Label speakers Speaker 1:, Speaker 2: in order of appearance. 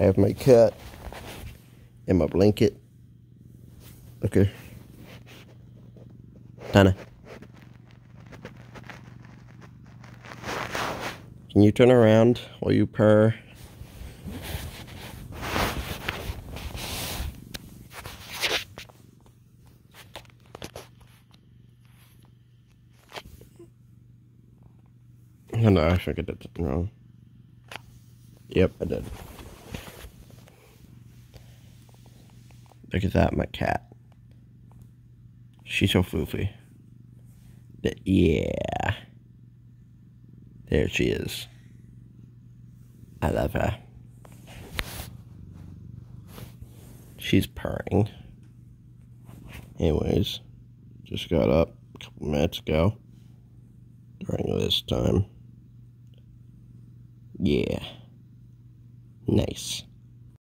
Speaker 1: I have my cat and my blanket. Okay. Donna. Can you turn around while you purr? Oh no, I think I did something wrong. Yep, I did. Look at that, my cat. She's so foofy. Yeah. There she is. I love her. She's purring. Anyways, just got up a couple minutes ago during this time. Yeah. Nice.